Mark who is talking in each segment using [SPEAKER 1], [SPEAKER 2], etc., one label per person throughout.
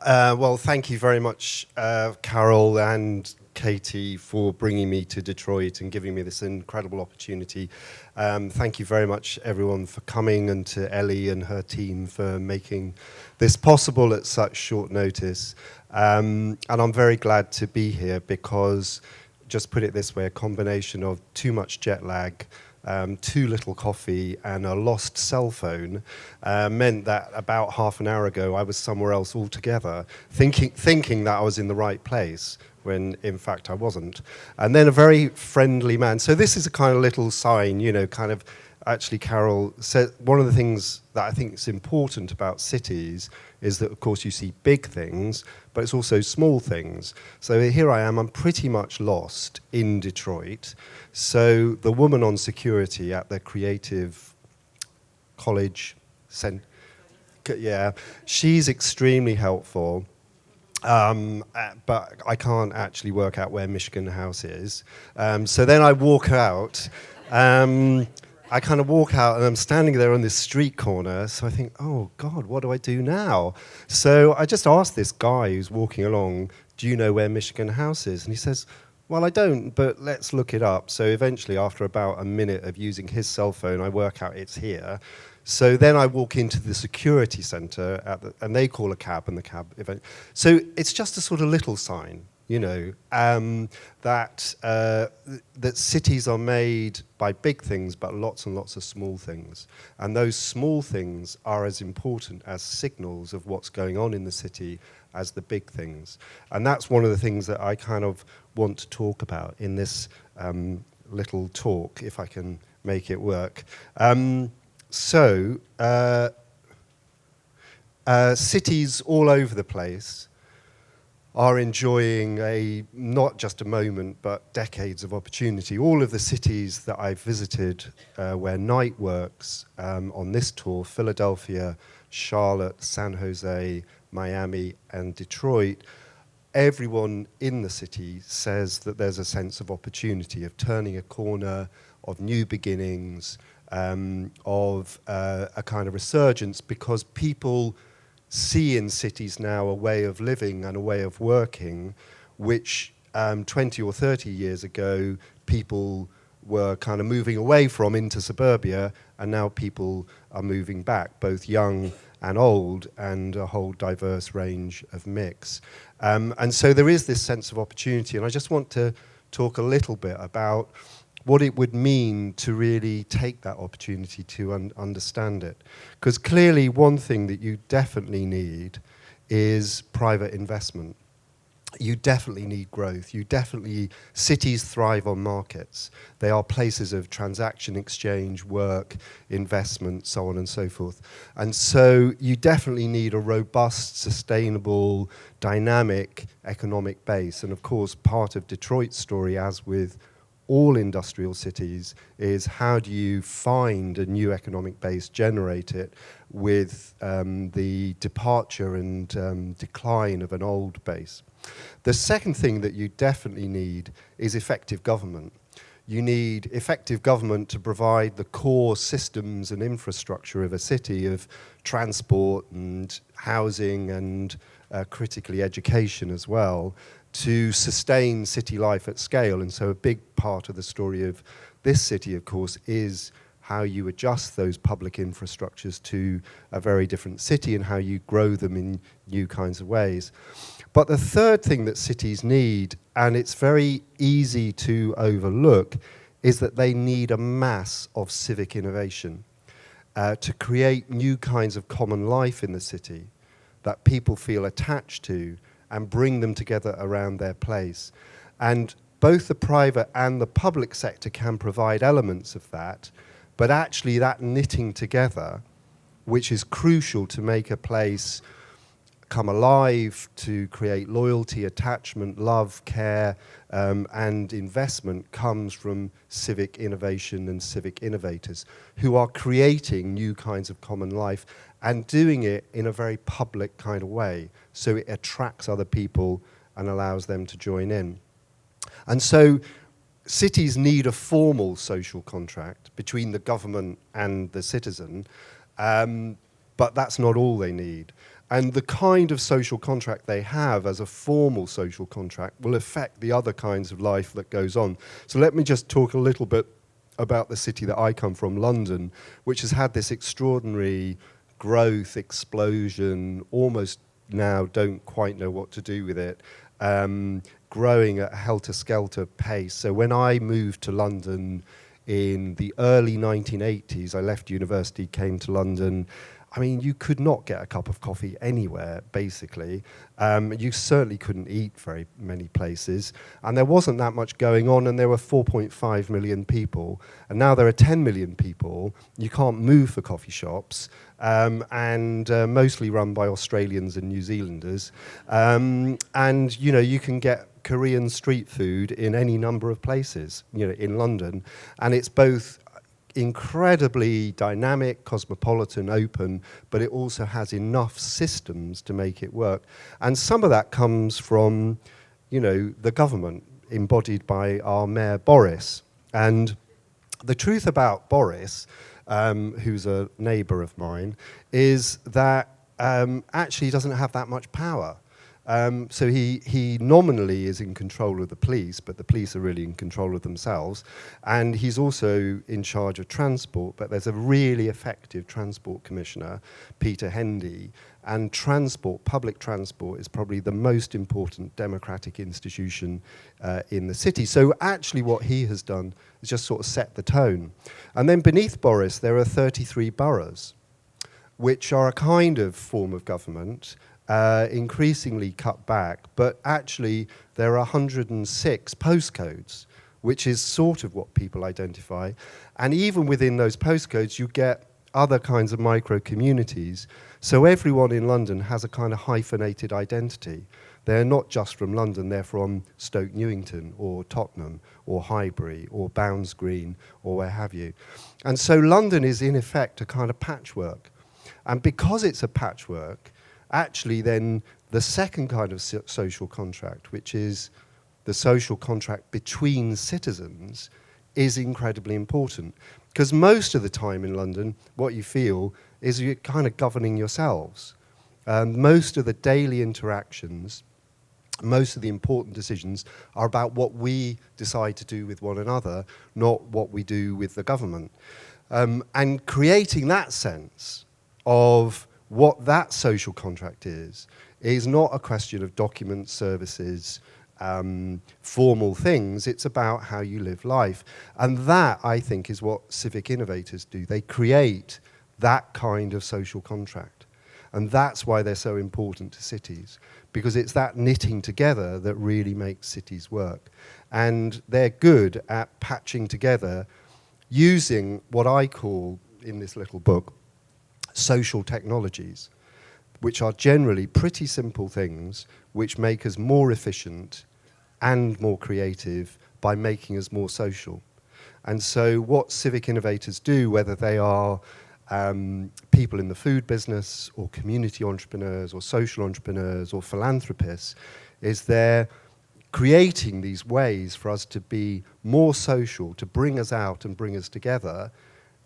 [SPEAKER 1] Well, thank you very much, Carol and Katie, for bringing me to Detroit and giving me this incredible opportunity. Thank you very much, everyone, for coming, and to Ellie and her team for making this possible at such short notice. And I'm very glad to be here because, just put it this way, a combination of too much jet lag, too little coffee, and a lost cell phone meant that about half an hour ago I was somewhere else altogether, thinking that I was in the right place, when in fact I wasn't. And then a very friendly man. So this is a kind of little sign, you know, kind of, actually Carol said, one of the things that I think is important about cities is that, of course, you see big things, but it's also small things. So here I am, I'm pretty much lost in Detroit. So the woman on security at the Creative College, yeah, she's extremely helpful. But I can't actually work out where Michigan House is. So then I walk out. I kind of walk out and I'm standing there on this street corner, so I think, oh God, what do I do now? So I just asked this guy who's walking along, do you know where Michigan House is? And he says, well, I don't, but let's look it up. So eventually, after about a minute of using his cell phone, I work out it's here. So then I walk into the security center, and they call a cab, and the cab event. So it's just a sort of little sign, you know, that cities are made by big things, but lots and lots of small things. And those small things are as important as signals of what's going on in the city as the big things. And that's one of the things that I kind of want to talk about in this little talk, if I can make it work. Cities all over the place are enjoying not just a moment, but decades of opportunity. All of the cities that I've visited where night works on this tour, Philadelphia, Charlotte, San Jose, Miami, and Detroit, everyone in the city says that there's a sense of opportunity, of turning a corner, of new beginnings, of a kind of resurgence, because people see in cities now a way of living and a way of working which 20 or 30 years ago people were kind of moving away from into suburbia, and now people are moving back, both young and old, and a whole diverse range of mix. And so there is this sense of opportunity, and I just want to talk a little bit about what it would mean to really take that opportunity to understand it. Because clearly one thing that you definitely need is private investment. You definitely need growth. Cities thrive on markets. They are places of transaction, exchange, work, investment, so on and so forth. And so you definitely need a robust, sustainable, dynamic economic base. And of course, part of Detroit's story, as with all industrial cities, is how do you find a new economic base, generate it with the departure and decline of an old base. The second thing that you definitely need is effective government. You need effective government to provide the core systems and infrastructure of a city, of transport and housing and critically education as well, to sustain city life at scale. And so a big part of the story of this city, of course, is how you adjust those public infrastructures to a very different city and how you grow them in new kinds of ways. But the third thing that cities need, and it's very easy to overlook, is that they need a mass of civic innovation to create new kinds of common life in the city that people feel attached to and bring them together around their place. And both the private and the public sector can provide elements of that, but actually that knitting together, which is crucial to make a place come alive, to create loyalty, attachment, love, care, and investment, comes from civic innovation and civic innovators who are creating new kinds of common life and doing it in a very public kind of way, so it attracts other people and allows them to join in. And so cities need a formal social contract between the government and the citizen, but that's not all they need. And the kind of social contract they have as a formal social contract will affect the other kinds of life that goes on. So let me just talk a little bit about the city that I come from, London, which has had this extraordinary growth, explosion, almost now don't quite know what to do with it, growing at a helter-skelter pace. So when I moved to London in the early 1980s, I left university, came to London. I mean, you could not get a cup of coffee anywhere, basically. You certainly couldn't eat very many places. And there wasn't that much going on, and there were 4.5 million people. And now there are 10 million people. You can't move for coffee shops, and mostly run by Australians and New Zealanders. And, you know, you can get Korean street food in any number of places, you know, in London. And it's both incredibly dynamic, cosmopolitan, open, but it also has enough systems to make it work. And some of that comes from, you know, the government, embodied by our mayor, Boris. And the truth about Boris, who's a neighbour of mine, is that actually he doesn't have that much power. So he nominally is in control of the police, but the police are really in control of themselves. And he's also in charge of transport, but there's a really effective transport commissioner, Peter Hendy, and transport, public transport, is probably the most important democratic institution in the city. So actually what he has done is just sort of set the tone. And then beneath Boris, there are 33 boroughs, which are a kind of form of government, increasingly cut back, but actually there are 106 postcodes, which is sort of what people identify. And even within those postcodes, you get other kinds of micro-communities. So everyone in London has a kind of hyphenated identity. They're not just from London, they're from Stoke Newington or Tottenham or Highbury or Bounds Green or where have you. And so London is in effect a kind of patchwork. And because it's a patchwork, actually then the second kind of social contract, which is the social contract between citizens, is incredibly important. Because most of the time in London, what you feel is you're kind of governing yourselves. Most of the daily interactions, most of the important decisions are about what we decide to do with one another, not what we do with the government. And creating that sense of what that social contract is not a question of documents, services, formal things. It's about how you live life. And that, I think, is what civic innovators do. They create that kind of social contract. And that's why they're so important to cities, because it's that knitting together that really makes cities work. And they're good at patching together using what I call, in this little book, social technologies, which are generally pretty simple things which make us more efficient and more creative by making us more social. And so what civic innovators do, whether they are people in the food business or community entrepreneurs or social entrepreneurs or philanthropists, is they're creating these ways for us to be more social, to bring us out and bring us together,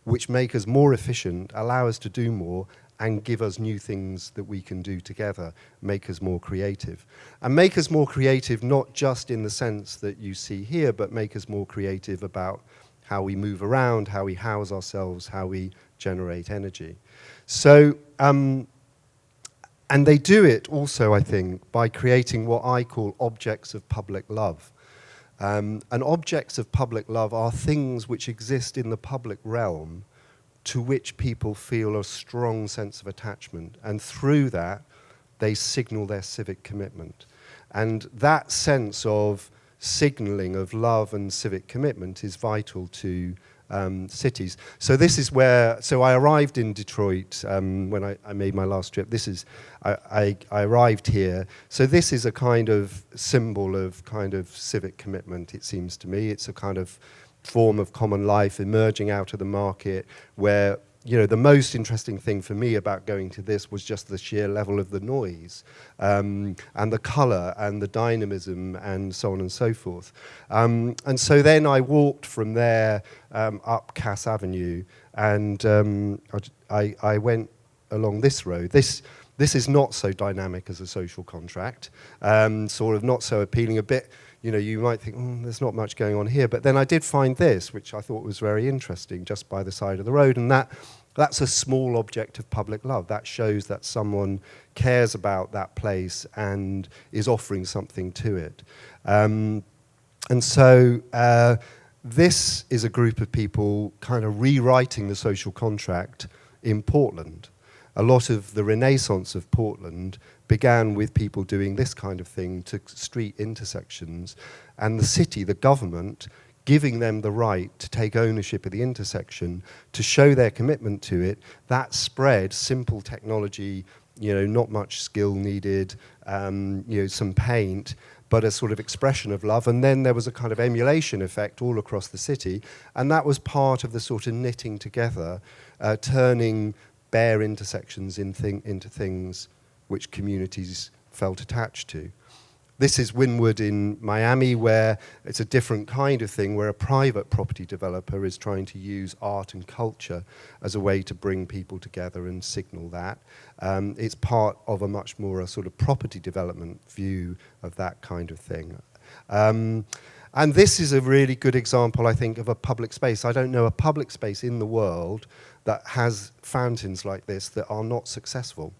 [SPEAKER 1] which make us more efficient, allow us to do more, and give us new things that we can do together, make us more creative. And make us more creative not just in the sense that you see here, but make us more creative about how we move around, how we house ourselves, how we generate energy. So, and they do it also, I think, by creating what I call objects of public love. And objects of public love are things which exist in the public realm to which people feel a strong sense of attachment. And through that, they signal their civic commitment. And that sense of signaling of love and civic commitment is vital to cities. So this is where, so I arrived in Detroit when I made my last trip. This is, I arrived here. So this is a kind of symbol of kind of civic commitment, it seems to me. It's a kind of form of common life emerging out of the market where, you know, the most interesting thing for me about going to this was just the sheer level of the noise and the colour and the dynamism and so on and so forth. And so then I walked from there up Cass Avenue and I went along this road. This is not so dynamic as a social contract, sort of not so appealing. A bit, you might think, there's not much going on here. But then I did find this, which I thought was very interesting, just by the side of the road, and that's a small object of public love. That shows that someone cares about that place and is offering something to it. And so this is a group of people kind of rewriting the social contract in Portland. A lot of the renaissance of Portland began with people doing this kind of thing to street intersections, and the city, the government, giving them the right to take ownership of the intersection, to show their commitment to it. That spread, simple technology, not much skill needed, some paint, but a sort of expression of love. And then there was a kind of emulation effect all across the city, and that was part of the sort of knitting together, turning bare intersections into things which communities felt attached to. This is Wynwood in Miami, where it's a different kind of thing, where a private property developer is trying to use art and culture as a way to bring people together and signal that. It's part of a much more a sort of property development view of that kind of thing. And this is a really good example, I think, of a public space. I don't know a public space in the world that has fountains like this that are not successful.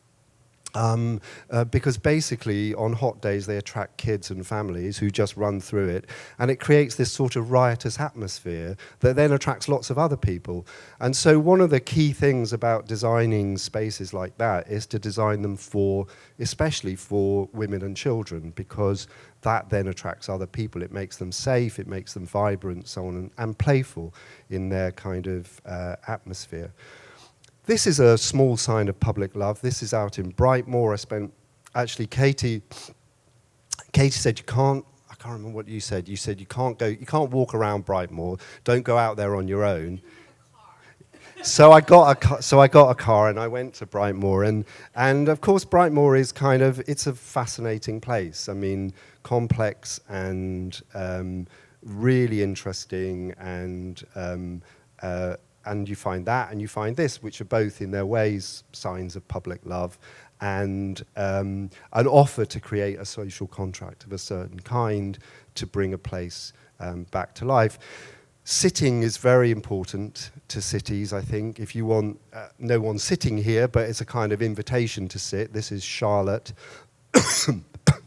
[SPEAKER 1] Because basically on hot days they attract kids and families who just run through it, and it creates this sort of riotous atmosphere that then attracts lots of other people. And so one of the key things about designing spaces like that is to design them especially for women and children, because that then attracts other people. It makes them safe, it makes them vibrant, so on, and playful in their kind of atmosphere. This is a small sign of public love. This is out in Brightmoor. Katie said I can't remember what you said. You said you can't walk around Brightmoor. Don't go out there on your own. So I got a car and I went to Brightmoor, and of course Brightmoor is it's a fascinating place. I mean, complex and really interesting, and you find that, and you find this, which are both in their ways signs of public love, and an offer to create a social contract of a certain kind to bring a place back to life. Sitting is very important to cities, I think. If you want, no one's sitting here, but it's a kind of invitation to sit. This is Charlotte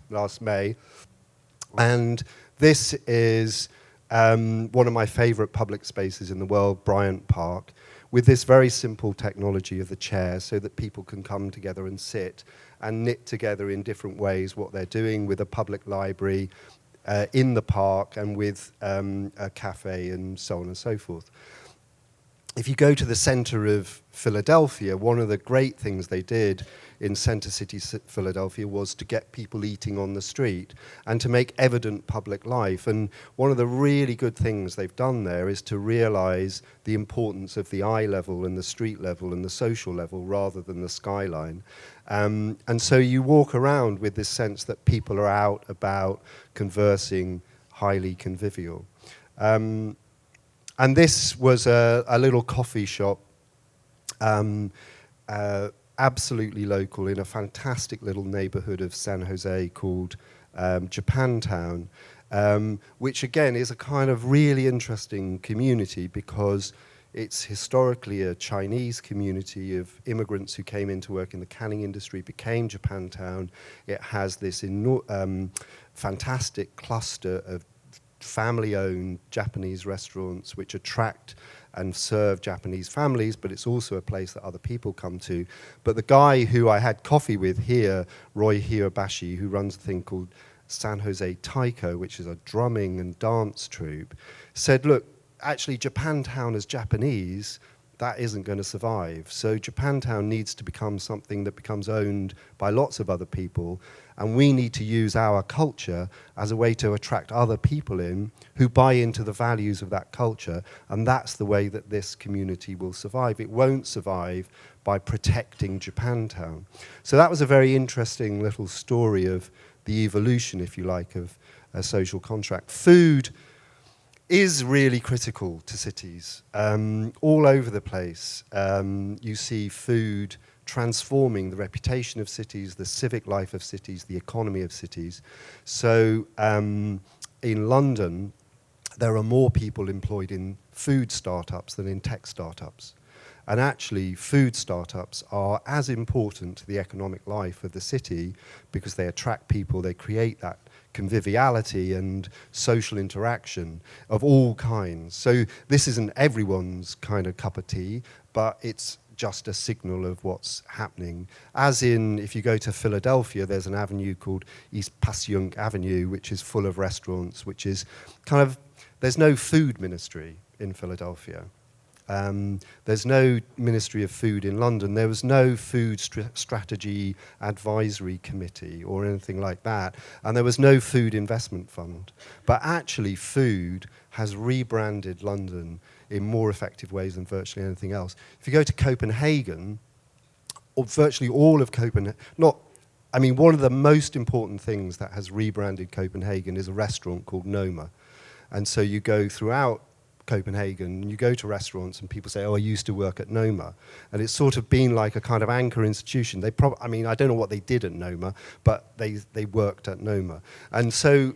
[SPEAKER 1] last May, and this is one of my favorite public spaces in the world, Bryant Park, with this very simple technology of the chair, so that people can come together and sit and knit together in different ways what they're doing, with a public library in the park, and with a cafe and so on and so forth. If you go to the center of Philadelphia, one of the great things they did in Center City, Philadelphia, was to get people eating on the street and to make evident public life. And one of the really good things they've done there is to realize the importance of the eye level and the street level and the social level rather than the skyline. And so you walk around with this sense that people are out about conversing, highly convivial. And this was a little coffee shop, absolutely local, in a fantastic little neighborhood of San Jose called Japantown, which again is a kind of really interesting community, because it's historically a Chinese community of immigrants who came in to work in the canning industry, became Japantown. It has this fantastic cluster of family-owned Japanese restaurants which attract and serve Japanese families, but it's also a place that other people come to. But the guy who I had coffee with here, Roy Hirobashi, who runs a thing called San Jose Taiko, which is a drumming and dance troupe, said, look, actually Japantown as Japanese, that isn't going to survive. So Japantown needs to become something that becomes owned by lots of other people, and we need to use our culture as a way to attract other people in who buy into the values of that culture, and that's the way that this community will survive. It won't survive by protecting Japantown. So that was a very interesting little story of the evolution, if you like, of a social contract. Food is really critical to cities. All over the place, you see food transforming the reputation of cities, the civic life of cities, the economy of cities. So in London, there are more people employed in food startups than in tech startups. And actually, food startups are as important to the economic life of the city because they attract people, they create that conviviality and social interaction of all kinds. So this isn't everyone's kind of cup of tea, but it's just a signal of what's happening. As in, if you go to Philadelphia, there's an avenue called East Passyunk Avenue, which is full of restaurants, which is kind of, there's no food ministry in Philadelphia. There's no Ministry of Food in London. There was no food strategy advisory committee or anything like that. And there was no food investment fund. But actually, food has rebranded London in more effective ways than virtually anything else. If you go to Copenhagen, or virtually all of Copenhagen, one of the most important things that has rebranded Copenhagen is a restaurant called Noma. And so you go throughout Copenhagen, you go to restaurants and people say, oh, I used to work at Noma. And it's sort of been like a kind of anchor institution. I don't know what they did at Noma, but they worked at Noma. And so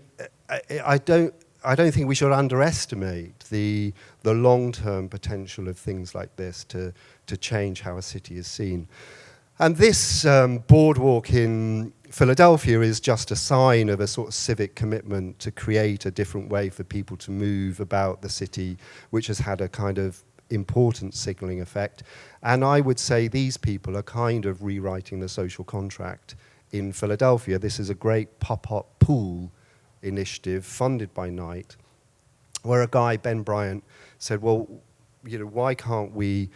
[SPEAKER 1] I don't think we should underestimate the long-term potential of things like this to change how a city is seen. And this boardwalk in Philadelphia is just a sign of a sort of civic commitment to create a different way for people to move about the city, which has had a kind of important signalling effect. And I would say these people are kind of rewriting the social contract in Philadelphia. This is a great pop-up pool initiative funded by Knight, where a guy, Ben Bryant, said, well, why can't we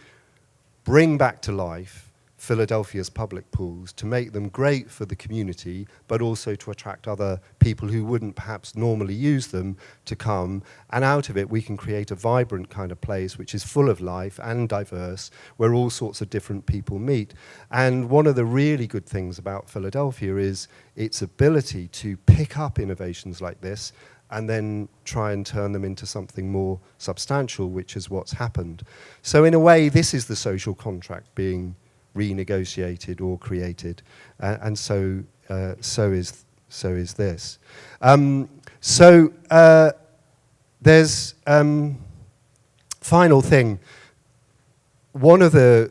[SPEAKER 1] bring back to life Philadelphia's public pools to make them great for the community, but also to attract other people who wouldn't perhaps normally use them to come. And out of it, we can create a vibrant kind of place which is full of life and diverse, where all sorts of different people meet. And one of the really good things about Philadelphia is its ability to pick up innovations like this and then try and turn them into something more substantial, which is what's happened. So in a way, this is the social contract being renegotiated or created, and so is this. There's final thing. One of the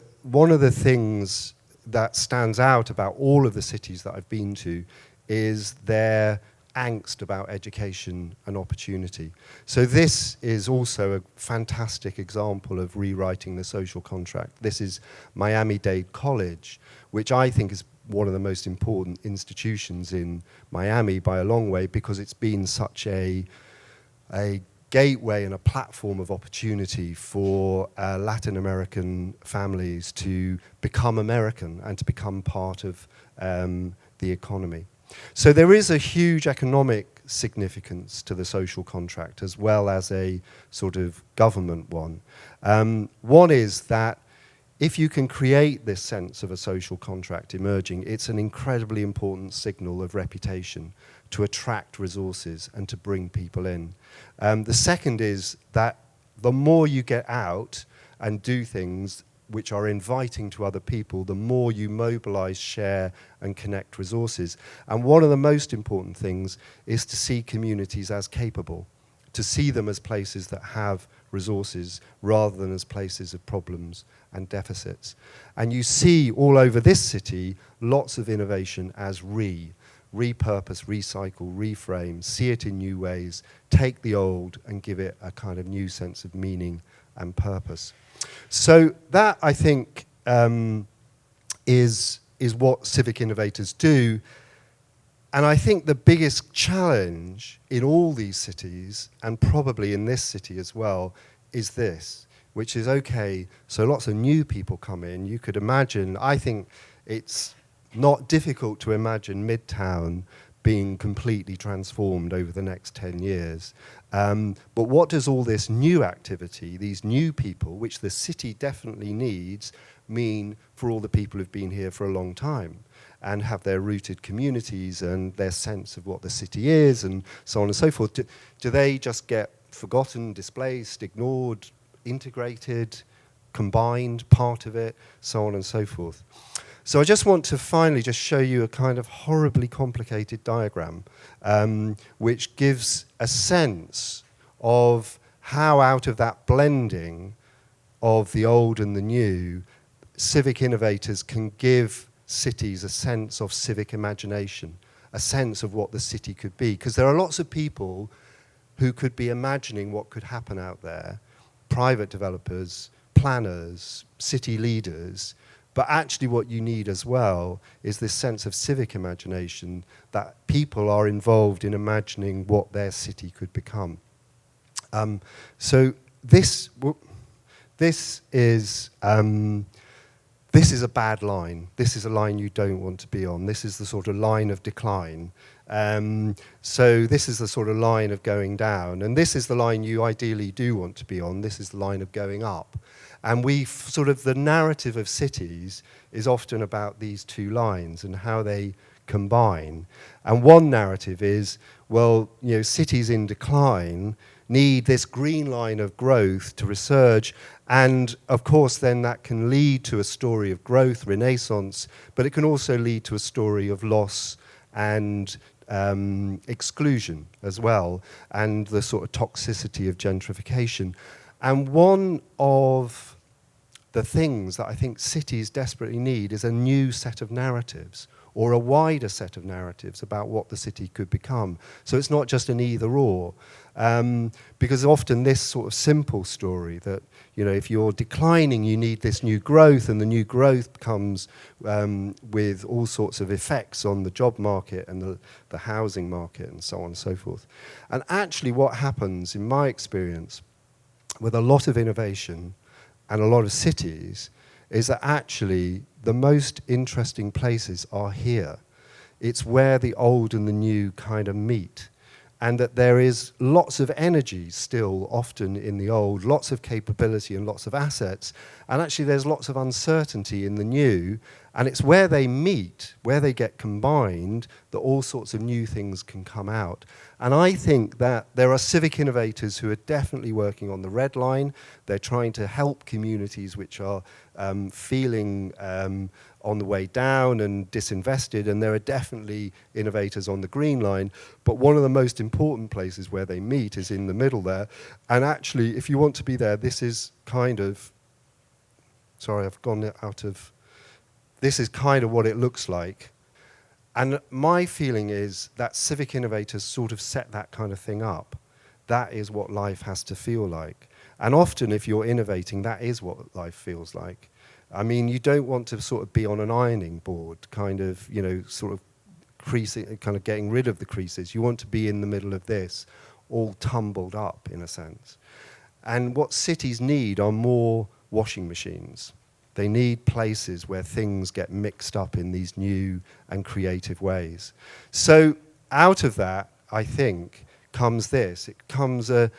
[SPEAKER 1] things that stands out about all of the cities that I've been to is their angst about education and opportunity. So this is also a fantastic example of rewriting the social contract. This is Miami-Dade College, which I think is one of the most important institutions in Miami by a long way, because it's been such a gateway and a platform of opportunity for Latin American families to become American and to become part of the economy. So there is a huge economic significance to the social contract as well as a sort of government one. One is that if you can create this sense of a social contract emerging, it's an incredibly important signal of reputation to attract resources and to bring people in. The second is that the more you get out and do things which are inviting to other people, the more you mobilize, share, and connect resources. And one of the most important things is to see communities as capable, to see them as places that have resources rather than as places of problems and deficits. And you see all over this city lots of innovation as repurpose, recycle, reframe, see it in new ways, take the old and give it a kind of new sense of meaning and purpose. So that, I think, is what civic innovators do. And I think the biggest challenge in all these cities, and probably in this city as well, is this, which is, okay, so lots of new people come in. You could imagine, I think it's not difficult to imagine Midtown being completely transformed over the next 10 years. But what does all this new activity, these new people, which the city definitely needs, mean for all the people who've been here for a long time and have their rooted communities and their sense of what the city is and so on and so forth? Do they just get forgotten, displaced, ignored, integrated, combined, part of it, so on and so forth. So I just want to finally just show you a kind of horribly complicated diagram, which gives a sense of how out of that blending of the old and the new, civic innovators can give cities a sense of civic imagination, a sense of what the city could be. Because there are lots of people who could be imagining what could happen out there, private developers, planners, city leaders, but actually what you need as well is this sense of civic imagination, that people are involved in imagining what their city could become. So this is a bad line. This is a line you don't want to be on. This is the sort of line of decline. So this is the sort of line of going down. And this is the line you ideally do want to be on. This is the line of going up. And the narrative of cities is often about these two lines and how they combine. And one narrative is, well, cities in decline need this green line of growth to resurge. And of course, then that can lead to a story of growth, renaissance, but it can also lead to a story of loss and exclusion as well, and the sort of toxicity of gentrification. And one of the things that I think cities desperately need is a new set of narratives, or a wider set of narratives about what the city could become. So it's not just an either or, because often this sort of simple story that, if you're declining, you need this new growth, and the new growth comes with all sorts of effects on the job market and the housing market and so on and so forth. And actually what happens, in my experience, with a lot of innovation and a lot of cities, is that actually the most interesting places are here. It's where the old and the new kind of meet. And that there is lots of energy still often in the old, lots of capability and lots of assets. And actually there's lots of uncertainty in the new. And it's where they meet, where they get combined, that all sorts of new things can come out. And I think that there are civic innovators who are definitely working on the red line. They're trying to help communities which are feeling on the way down and disinvested, and there are definitely innovators on the green line. But one of the most important places where they meet is in the middle there. And actually, if you want to be there, this is kind of, sorry, I've gone out of, this is kind of what it looks like. And my feeling is that civic innovators sort of set that kind of thing up. That is what life has to feel like. And often if you're innovating, that is what life feels like. I mean, you don't want to sort of be on an ironing board, kind of, sort of creasing, kind of getting rid of the creases. You want to be in the middle of this, all tumbled up in a sense. And what cities need are more washing machines. They need places where things get mixed up in these new and creative ways. So out of that, I think, comes this. It comes a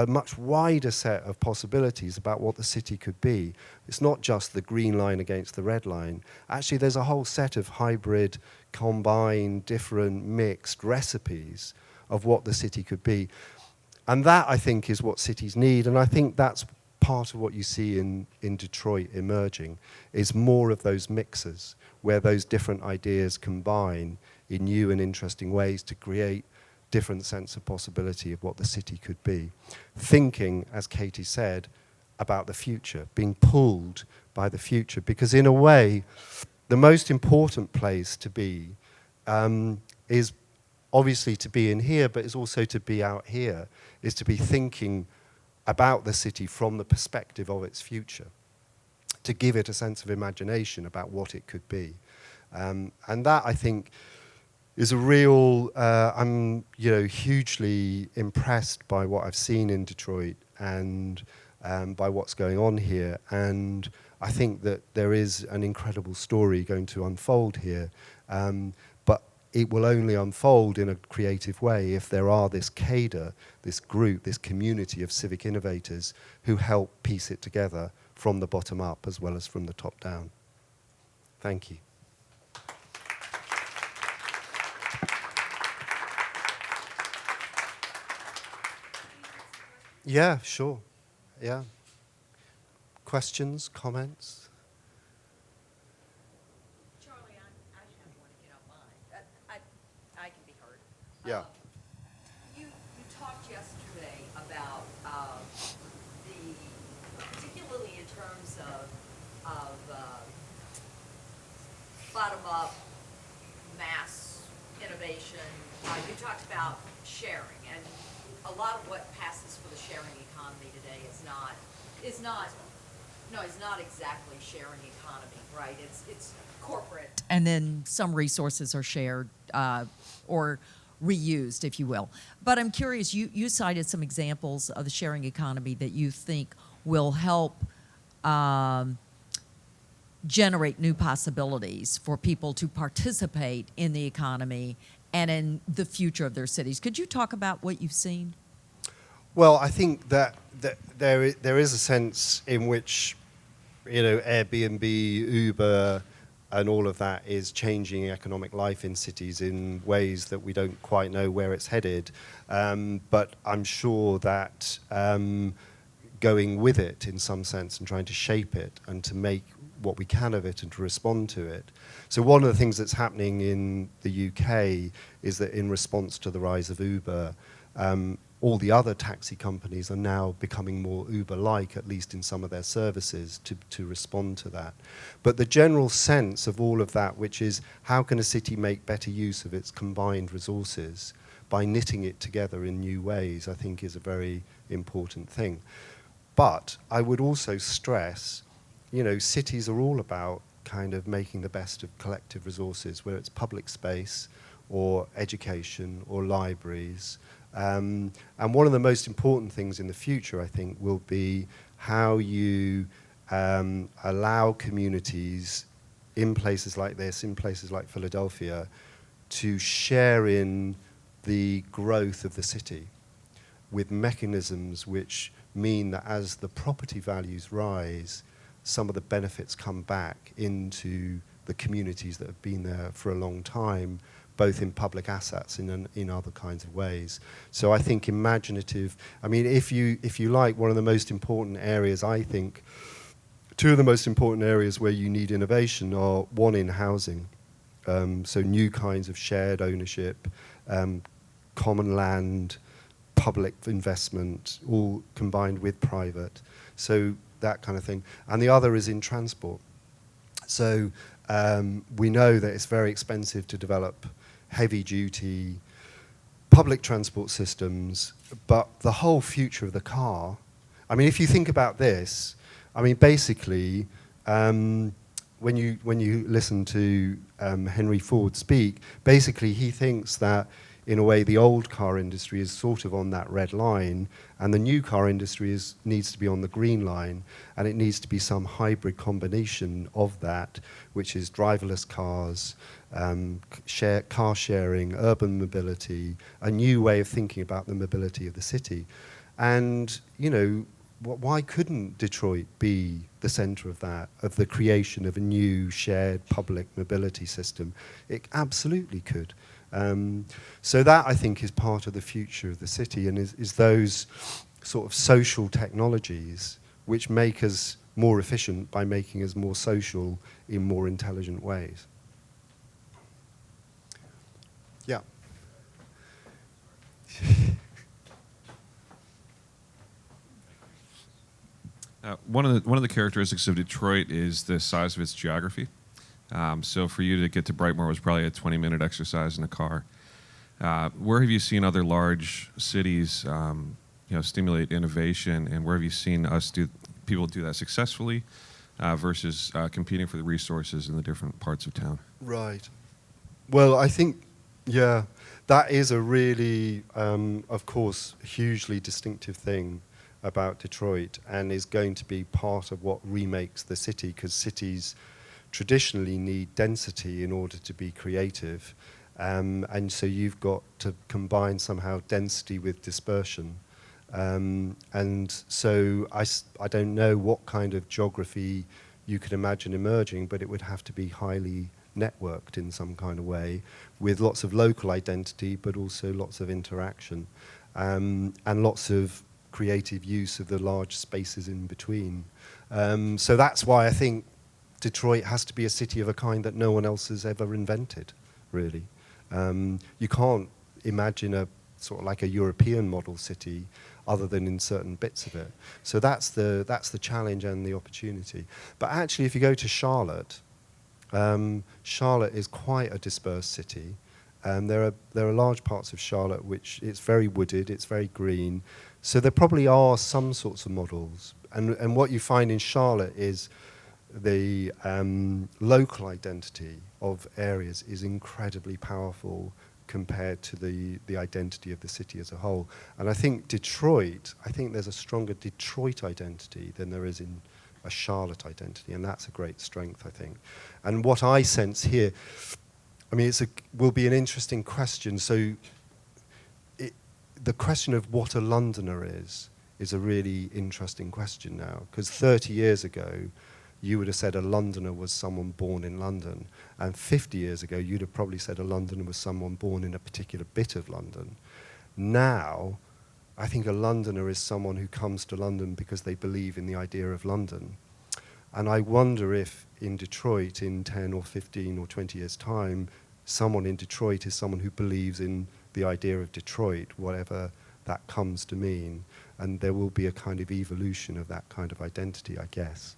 [SPEAKER 1] much wider set of possibilities about what the city could be. It's not just the green line against the red line. Actually, there's a whole set of hybrid, combined, different, mixed recipes of what the city could be. And that, I think, is what cities need. And I think that's part of what you see in Detroit emerging, is more of those mixes, where those different ideas combine in new and interesting ways to create different sense of possibility of what the city could be. Thinking, as Katie said, about the future, being pulled by the future, because in a way, the most important place to be is obviously to be in here, but is also to be out here, is to be thinking about the city from the perspective of its future, to give it a sense of imagination about what it could be. And that, I think, is a real, I'm hugely impressed by what I've seen in Detroit and by what's going on here. And I think that there is an incredible story going to unfold here. But it will only unfold in a creative way if there are this cadre, this group, this community of civic innovators who help piece it together from the bottom up as well as from the top down. Thank you. Yeah, sure. Yeah. Questions, comments?
[SPEAKER 2] Charlie, I have one if you don't mind. I can be heard.
[SPEAKER 1] Yeah.
[SPEAKER 2] You talked yesterday about the, particularly in terms of bottom-up mass innovation. You talked about sharing, and a lot of what passes for the sharing economy today is not exactly sharing economy, right? It's corporate. And then some resources are shared or reused, if you will. But I'm curious, you cited some examples of the sharing economy that you think will help generate new possibilities for people to participate in the economy and in the future of their cities. Could you talk about what you've seen?
[SPEAKER 1] Well, I think that there is a sense in which, Airbnb, Uber, and all of that is changing economic life in cities in ways that we don't quite know where it's headed. But I'm sure that going with it in some sense and trying to shape it and to make what we can of it and to respond to it. So one of the things that's happening in the UK is that in response to the rise of Uber, all the other taxi companies are now becoming more Uber-like, at least in some of their services, to respond to that. But the general sense of all of that, which is how can a city make better use of its combined resources by knitting it together in new ways, I think is a very important thing. But I would also stress, cities are all about kind of making the best of collective resources, whether it's public space or education or libraries. And one of the most important things in the future, I think, will be how you allow communities in places like this, in places like Philadelphia, to share in the growth of the city with mechanisms which mean that as the property values rise, some of the benefits come back into the communities that have been there for a long time, both in public assets and in other kinds of ways. So I think imaginative, if you like, one of the most important areas, I think, two of the most important areas where you need innovation are one in housing, so new kinds of shared ownership, common land, public investment, all combined with private. So that kind of thing. And the other is in transport. So we know that it's very expensive to develop heavy-duty public transport systems, but the whole future of the car, if you think about this, basically, when you listen to Henry Ford speak, basically he thinks that in a way the old car industry is sort of on that red line and the new car industry needs to be on the green line, and it needs to be some hybrid combination of that, which is driverless cars, car sharing, urban mobility, a new way of thinking about the mobility of the city. And, why couldn't Detroit be the center of that, of the creation of a new shared public mobility system? It absolutely could. So that, I think, is part of the future of the city, and is those sort of social technologies which make us more efficient by making us more social in more intelligent ways. Yeah.
[SPEAKER 3] One of the characteristics of Detroit is the size of its geography. So for you to get to Brightmoor was probably a 20-minute exercise in a car. Where have you seen other large cities, stimulate innovation, and where have you seen people do that successfully versus competing for the resources in the different parts of town?
[SPEAKER 1] Right. Well, I think, yeah, that is a really, of course, hugely distinctive thing about Detroit, and is going to be part of what remakes the city, because cities traditionally need density in order to be creative. And so you've got to combine somehow density with dispersion. And so I don't know what kind of geography you could imagine emerging, but it would have to be highly networked in some kind of way, with lots of local identity, but also lots of interaction, and lots of creative use of the large spaces in between. So that's why I think Detroit has to be a city of a kind that no one else has ever invented, really. You can't imagine a sort of like a European model city other than in certain bits of it. So that's the challenge and the opportunity. But actually, if you go to Charlotte, Charlotte is quite a dispersed city. There are large parts of Charlotte which it's very wooded, it's very green. So there probably are some sorts of models. And what you find in Charlotte is the local identity of areas is incredibly powerful compared to the identity of the city as a whole. And I think there's a stronger Detroit identity than there is in a Charlotte identity, and that's a great strength, I think. And what I sense here, I mean, will be an interesting question. So the question of what a Londoner is a really interesting question now, because 30 years ago, you would have said a Londoner was someone born in London. And 50 years ago, you'd have probably said a Londoner was someone born in a particular bit of London. Now, I think a Londoner is someone who comes to London because they believe in the idea of London. And I wonder if in Detroit, in 10 or 15 or 20 years' time, someone in Detroit is someone who believes in the idea of Detroit, whatever that comes to mean. And there will be a kind of evolution of that kind of identity, I guess.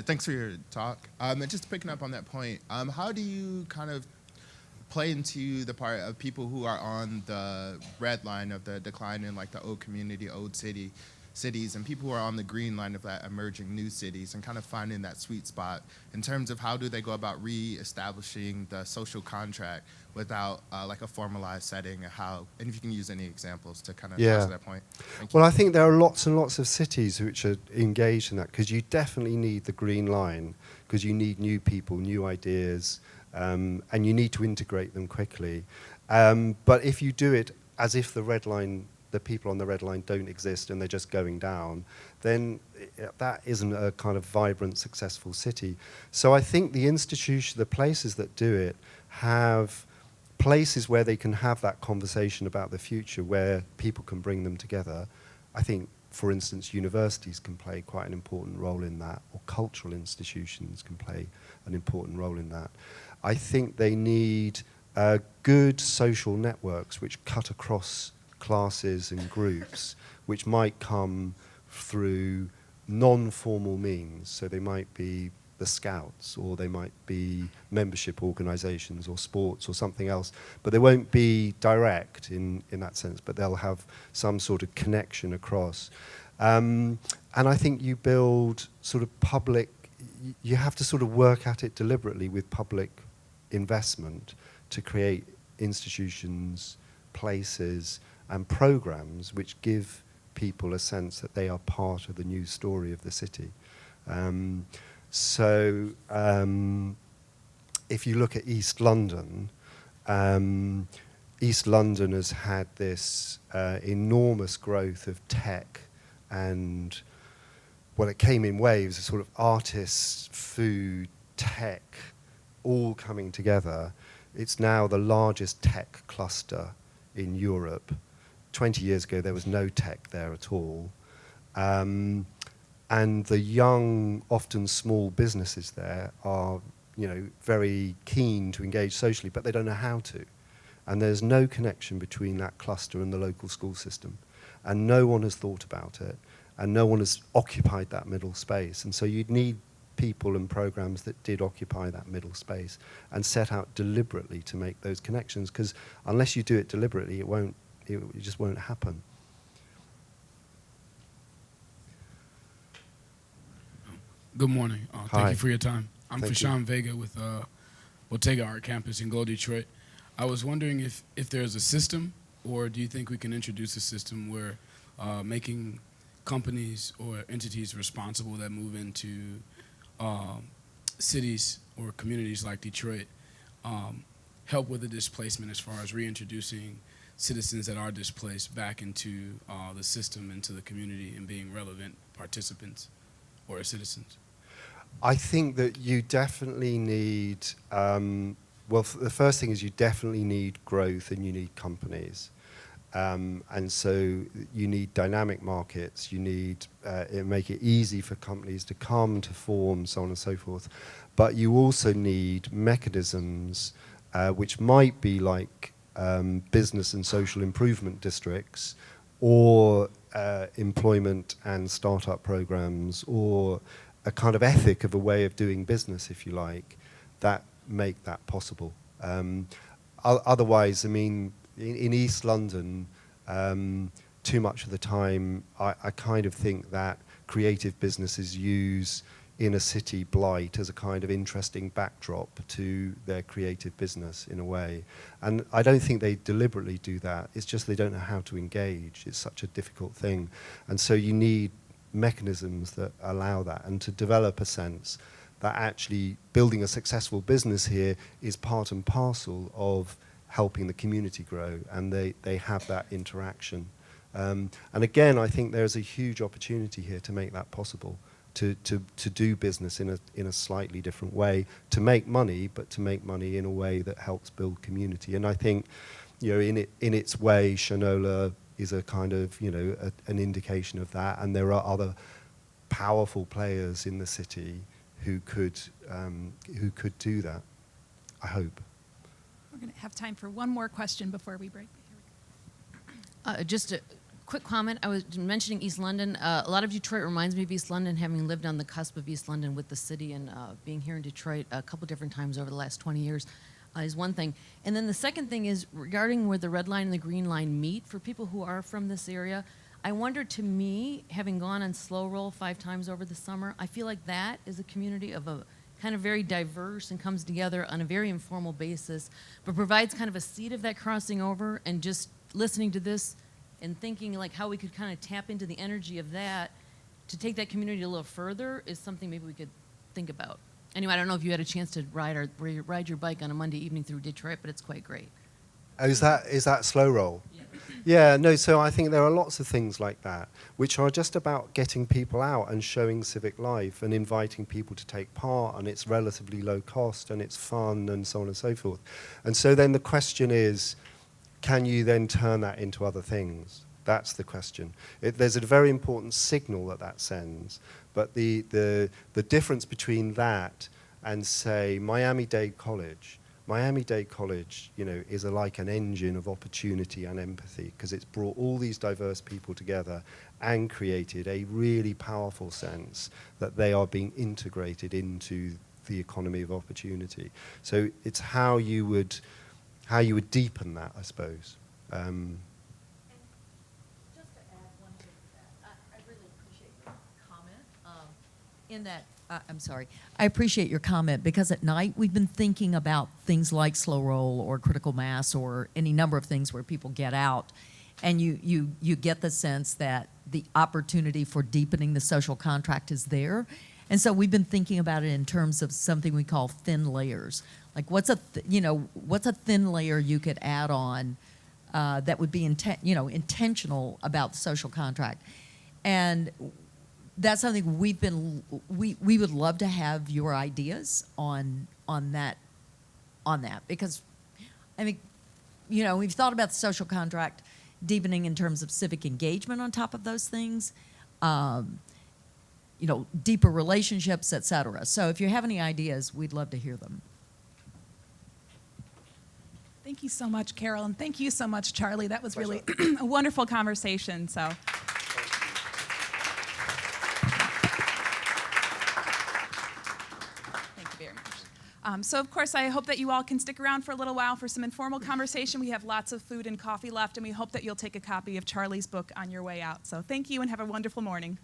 [SPEAKER 4] Thanks for your talk. And just picking up on that point, how do you kind of play into the part of people who are on the red line of the decline in like the old community, old cities, and people who are on the green line of that emerging new cities, and kind of finding that sweet spot in terms of how do they go about re-establishing the social contract without like a formalized setting, and if you can use any examples to kind of answer that point.
[SPEAKER 1] Well, I think there are lots and lots of cities which are engaged in that, because you definitely need the green line, because you need new people, new ideas, and you need to integrate them quickly. But if you do it as if the people on the red line don't exist and they're just going down, then that isn't a kind of vibrant, successful city. So I think the places that do it have places where they can have that conversation about the future, where people can bring them together. I think, for instance, universities can play quite an important role in that, or cultural institutions can play an important role in that. I think they need good social networks which cut across classes and groups, which might come through non-formal means. So they might be the Scouts, or they might be membership organisations or sports or something else, but they won't be direct in that sense, but they'll have some sort of connection across. And I think you build sort of you have to sort of work at it deliberately with public investment to create institutions, places, and programs which give people a sense that they are part of the new story of the city. So if you look at East London, East London has had this enormous growth of tech, and well, it came in waves, sort of artists, food, tech, all coming together. It's now the largest tech cluster in Europe. 20 years ago, there was no tech there at all. And the young, often small businesses there are, very keen to engage socially, but they don't know how to. And there's no connection between that cluster and the local school system. And no one has thought about it, and no one has occupied that middle space. And so you'd need people and programs that did occupy that middle space and set out deliberately to make those connections, because unless you do it deliberately, it just won't happen.
[SPEAKER 5] Good morning.
[SPEAKER 1] Hi.
[SPEAKER 5] Thank you for your time. I'm
[SPEAKER 1] Thank
[SPEAKER 5] Fashawn Vega with Bottega Art Campus in Gold, Detroit. I was wondering if there's a system, or do you think we can introduce a system where making companies or entities responsible that move into cities or communities like Detroit help with the displacement as far as reintroducing citizens that are displaced back into the system, into the community, and being relevant participants or citizens?
[SPEAKER 1] I think that you definitely need well, the first thing is you definitely need growth and you need companies. And so you need dynamic markets, you need make it easy for companies to come, to form, so on and so forth. But you also need mechanisms which might be like business and social improvement districts, or employment and startup programs, or a kind of ethic of a way of doing business, if you like, that make that possible. Otherwise, I mean, in East London, too much of the time, I kind of think that creative businesses use inner city blight as a kind of interesting backdrop to their creative business in a way. And I don't think they deliberately do that. It's just they don't know how to engage. It's such a difficult thing. And so you need mechanisms that allow that, and to develop a sense that actually building a successful business here is part and parcel of helping the community grow, and they have that interaction. And again, I think there's a huge opportunity here to make that possible, to do business in a slightly different way, to make money, but to make money in a way that helps build community. And I think, you know, in its way, Shinola is a kind of, you know, an indication of that. And there are other powerful players in the city who could do that, I hope.
[SPEAKER 6] We're going to have time for one more question before we break.
[SPEAKER 7] Just a quick comment. I was mentioning East London. A lot of Detroit reminds me of East London, having lived on the cusp of East London with the city, and being here in Detroit a couple different times over the last 20 years is one thing. And then the second thing is regarding where the red line and the green line meet, for people who are from this area, I wonder, to me, having gone on Slow Roll 5 times over the summer, I feel like that is a community of a kind of very diverse and comes together on a very informal basis, but provides kind of a seed of that crossing over. And just listening to this and thinking like how we could kind of tap into the energy of that to take that community a little further is something maybe we could think about. Anyway, I don't know if you had a chance to ride your bike on a Monday evening through Detroit, but it's quite great.
[SPEAKER 1] Oh, is that Slow Roll? Yeah, no, so I think there are lots of things like that, which are just about getting people out and showing civic life and inviting people to take part, and it's relatively low cost and it's fun and so on and so forth. And so then the question is, can you then turn that into other things? That's the question. There's a very important signal that sends, but the difference between that and, say, Miami-Dade College, you know, is like an engine of opportunity and empathy, because it's brought all these diverse people together and created a really powerful sense that they are being integrated into the economy of opportunity. So it's how you would deepen that, I suppose.
[SPEAKER 2] And just to add one thing to that, I really appreciate your comment. In that, I'm sorry, I appreciate your comment, because at night we've been thinking about things like Slow Roll or critical mass or any number of things where people get out, and you get the sense that the opportunity for deepening the social contract is there. And so we've been thinking about it in terms of something we call thin layers. Like what's a thin layer you could add on that would be intentional about the social contract. And that's something we would love to have your ideas on that, because I think, you know, we've thought about the social contract deepening in terms of civic engagement on top of those things, you know, deeper relationships, et cetera. So if you have any ideas, we'd love to hear them.
[SPEAKER 6] Thank you so much, Carol, and thank you so much, Charlie. That was really a wonderful conversation. So. Thank you very much. So, of course, I hope that you all can stick around for a little while for some informal conversation. We have lots of food and coffee left, and we hope that you'll take a copy of Charlie's book on your way out. So thank you, and have a wonderful morning.